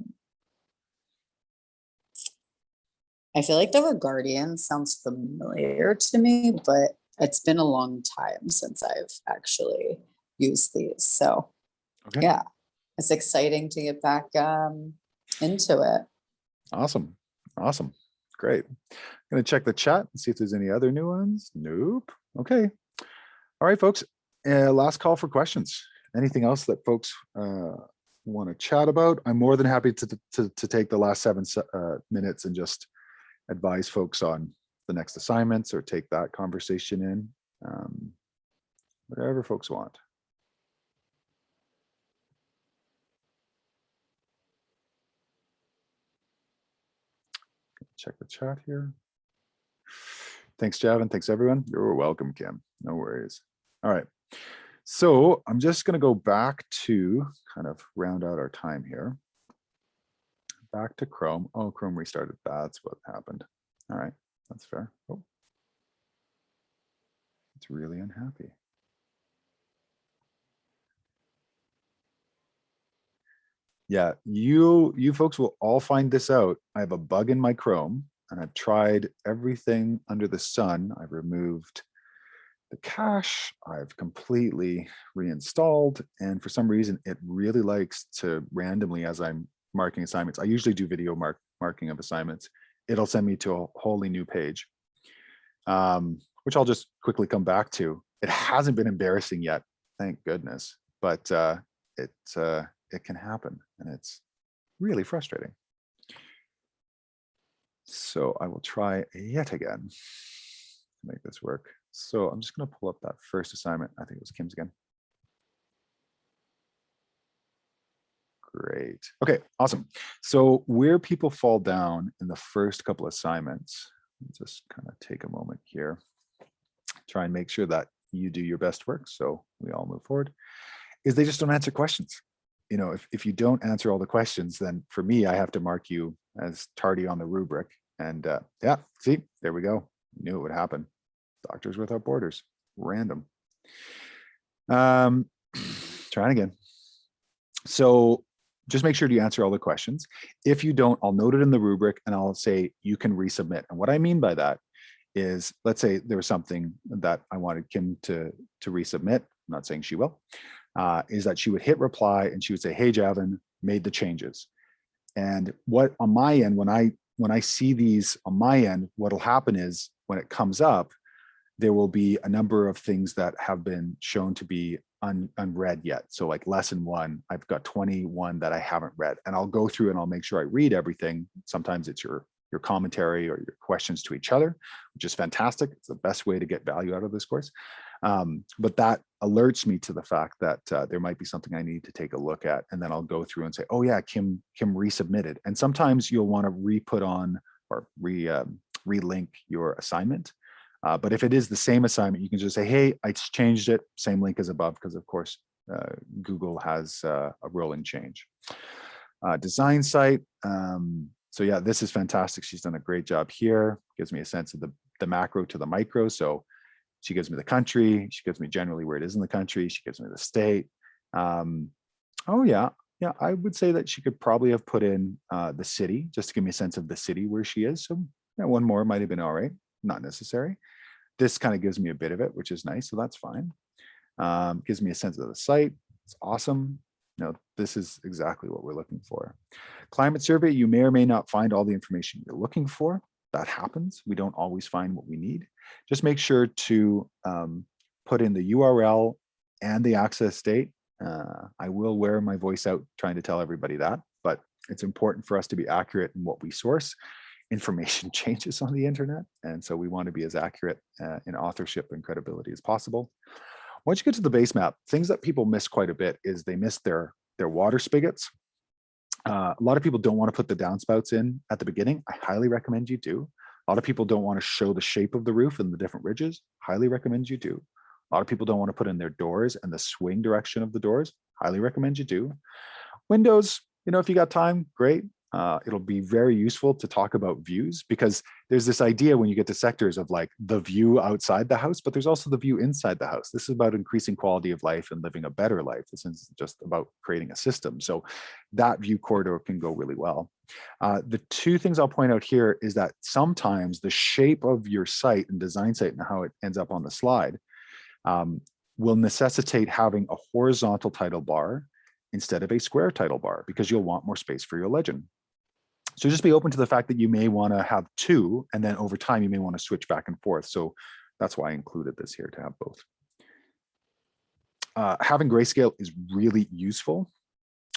feel like the Regardian sounds familiar to me, but it's been a long time since I've actually used these. So Okay. yeah, it's exciting to get back into it. Awesome. Great. I'm going to check the chat and see if there's any other new ones. Nope. Okay. All right, folks. Last call for questions. Anything else that folks want to chat about? I'm more than happy to take the last 7 minutes and just advise folks on the next assignments or take that conversation in. Whatever folks want. Check the chat here. Thanks, Javan. Thanks, everyone. You're welcome, Kim. No worries. All right. So I'm just going to go back to kind of round out our time here. Back to Chrome. Oh, Chrome restarted. That's what happened. All right. That's fair. Oh, it's really unhappy. Yeah, you folks will all find this out. I have a bug in my Chrome, and I've tried everything under the sun. I've removed the cache. I've completely reinstalled, and for some reason, it really likes to randomly, as I'm marking assignments. I usually do video marking of assignments. It'll send me to a wholly new page, which I'll just quickly come back to. It hasn't been embarrassing yet, thank goodness, but it can happen, and it's really frustrating. So I will try yet again to make this work. So I'm just going to pull up that first assignment. I think it was Kim's again. Great. Okay, awesome. So where people fall down in the first couple assignments, just kind of take a moment here, try and make sure that you do your best work so we all move forward, is they just don't answer questions. If you don't answer all the questions, then for me, I have to mark you as tardy on the rubric. And yeah, see, there we go. Knew it would happen. Doctors Without Borders, random. Trying again. So just make sure you answer all the questions. If you don't, I'll note it in the rubric and I'll say you can resubmit. And what I mean by that is, let's say there was something that I wanted Kim to resubmit. I'm not saying she will, is that she would hit reply and she would say, hey, Javan, made the changes. And what on my end, when I see these on my end, what'll happen is when it comes up, there will be a number of things that have been shown to be unread yet. So like lesson 1, I've got 21 that I haven't read, and I'll go through and I'll make sure I read everything. Sometimes it's your commentary or your questions to each other, which is fantastic. It's the best way to get value out of this course. But that alerts me to the fact that there might be something I need to take a look at. And then I'll go through and say, oh yeah, Kim resubmitted. And sometimes you'll want to re-put on or relink your assignment. But if it is the same assignment, you can just say, hey, I changed it, same link as above, because of course, Google has a rolling change. Design site. So yeah, this is fantastic. She's done a great job here. Gives me a sense of the macro to the micro. So she gives me the country. She gives me generally where it is in the country. She gives me the state. Oh yeah. Yeah, I would say that she could probably have put in the city just to give me a sense of the city where she is. So yeah, one more might have been all right. Not necessary. This kind of gives me a bit of it, which is nice. So that's fine. Gives me a sense of the site. It's awesome. No, this is exactly what we're looking for. Climate survey, you may or may not find all the information you're looking for. That happens. We don't always find what we need. Just make sure to put in the URL and the access date. I will wear my voice out trying to tell everybody that, but it's important for us to be accurate in what we source. Information changes on the internet, and so we want to be as accurate in authorship and credibility as possible. Once you get to the base map, things that people miss quite a bit is they miss their water spigots. A lot of people don't want to put the downspouts in at the beginning. I highly recommend you do. A lot of people don't want to show the shape of the roof and the different ridges. Highly recommend you do. A lot of people don't want to put in their doors and the swing direction of the doors. Highly recommend you do. Windows, if you got time, great. It'll be very useful to talk about views, because there's this idea when you get to sectors of like the view outside the house, but there's also the view inside the house. This is about increasing quality of life and living a better life. This is just about creating a system. So that view corridor can go really well. The two things I'll point out here is that sometimes the shape of your site and design site and how it ends up on the slide will necessitate having a horizontal title bar instead of a square title bar, because you'll want more space for your legend. So just be open to the fact that you may want to have two, and then over time you may want to switch back and forth. So that's why I included this here, to have both. Having grayscale is really useful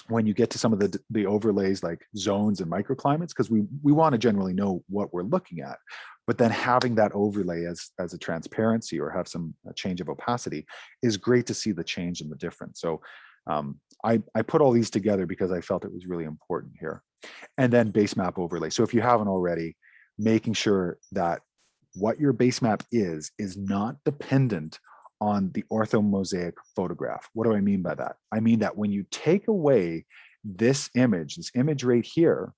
when you get to some of the overlays like zones and microclimates, because we want to generally know what we're looking at. But then having that overlay as a transparency or have some change of opacity is great to see the change and the difference. So I put all these together because I felt it was really important here. And then base map overlay. So if you haven't already, making sure that what your base map is not dependent on the orthomosaic photograph. What do I mean by that? I mean that when you take away this image right here,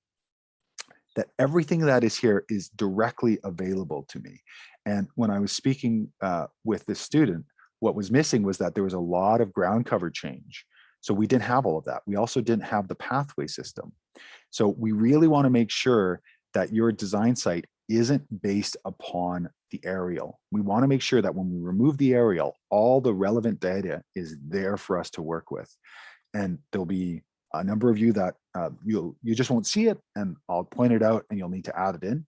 that everything that is here is directly available to me. And when I was speaking with this student, what was missing was that there was a lot of ground cover change. So we didn't have all of that. We also didn't have the pathway system. So we really want to make sure that your design site isn't based upon the aerial. We want to make sure that when we remove the aerial, all the relevant data is there for us to work with. And there'll be a number of you that you just won't see it, and I'll point it out and you'll need to add it in.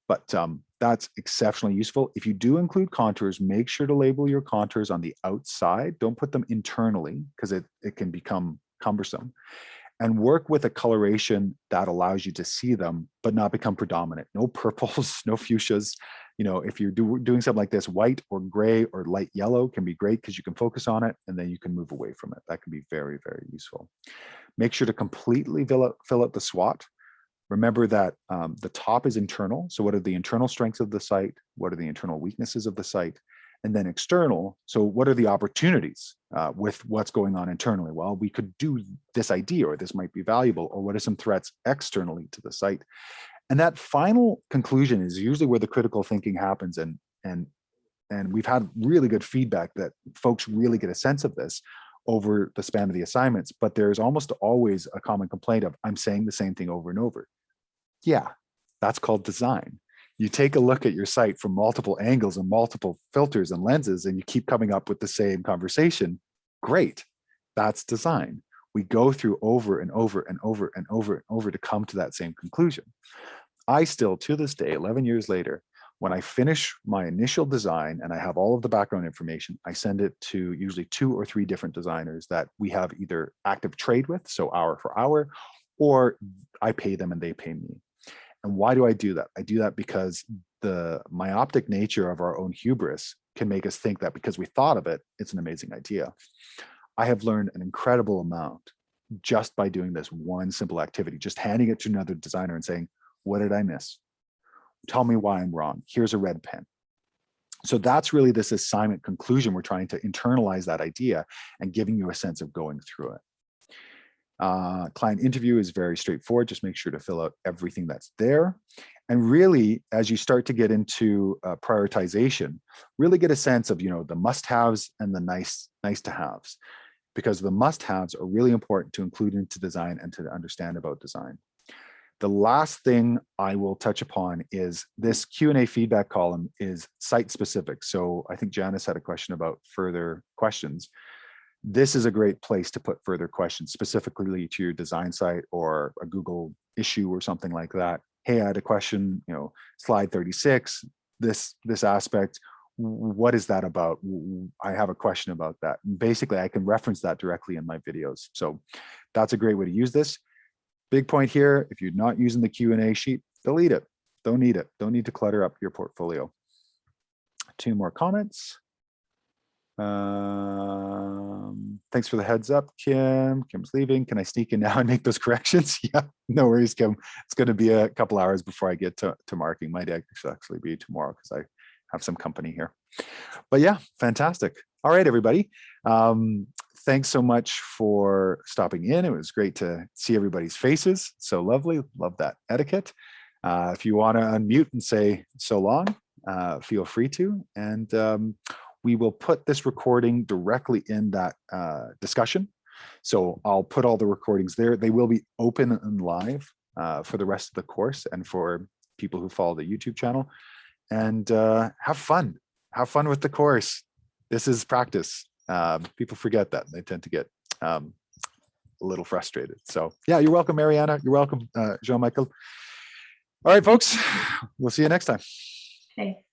But that's exceptionally useful. If you do include contours, make sure to label your contours on the outside. Don't put them internally, because it can become cumbersome. And work with a coloration that allows you to see them, but not become predominant. No purples, no fuchsias. If you're doing something like this, white or gray or light yellow can be great, because you can focus on it and then you can move away from it. That can be very, very useful. Make sure to completely fill out the SWOT. Remember that the top is internal. So what are the internal strengths of the site? What are the internal weaknesses of the site? And then external. So what are the opportunities with what's going on internally? Well, we could do this idea, or this might be valuable, or what are some threats externally to the site? And that final conclusion is usually where the critical thinking happens. And we've had really good feedback that folks really get a sense of this over the span of the assignments, but there's almost always a common complaint of, I'm saying the same thing over and over. Yeah, that's called design. You take a look at your site from multiple angles and multiple filters and lenses, and you keep coming up with the same conversation. Great. That's design. We go through over and over and over and over and over to come to that same conclusion. I still, to this day, 11 years later, when I finish my initial design and I have all of the background information, I send it to usually 2 or 3 different designers that we have either active trade with, so hour for hour, or I pay them and they pay me. And why do I do that? I do that because the myopic nature of our own hubris can make us think that because we thought of it, it's an amazing idea. I have learned an incredible amount just by doing this one simple activity, just handing it to another designer and saying, what did I miss? Tell me why I'm wrong. Here's a red pen. So that's really this assignment conclusion. We're trying to internalize that idea and giving you a sense of going through it. Client interview is very straightforward. Just make sure to fill out everything that's there. And really, as you start to get into prioritization, really get a sense of, the must-haves and the nice to haves, because the must-haves are really important to include into design and to understand about design. The last thing I will touch upon is this Q&A feedback column is site specific. So I think Janice had a question about further questions. This is a great place to put further questions specifically to your design site or a Google issue or something like that. Hey, I had a question, slide 36, this aspect, what is that about? I have a question about that. And basically, I can reference that directly in my videos. So that's a great way to use this. Big point here, if you're not using the Q&A sheet, delete it. Don't need it. Don't need to clutter up your portfolio. 2 more comments. Thanks for the heads up, Kim. Kim's leaving. Can I sneak in now and make those corrections? Yeah, no worries, Kim. It's going to be a couple hours before I get to marking. My day should actually be tomorrow because I have some company here. But yeah, fantastic. All right, everybody. Thanks so much for stopping in. It was great to see everybody's faces. So lovely. Love that etiquette. If you want to unmute and say so long, feel free to. And we will put this recording directly in that discussion. So I'll put all the recordings there. They will be open and live for the rest of the course and for people who follow the YouTube channel. And have fun. Have fun with the course. This is practice. People forget that. They tend to get a little frustrated. So yeah, you're welcome, Mariana. You're welcome, Jean-Michael. All right, folks, we'll see you next time. Okay.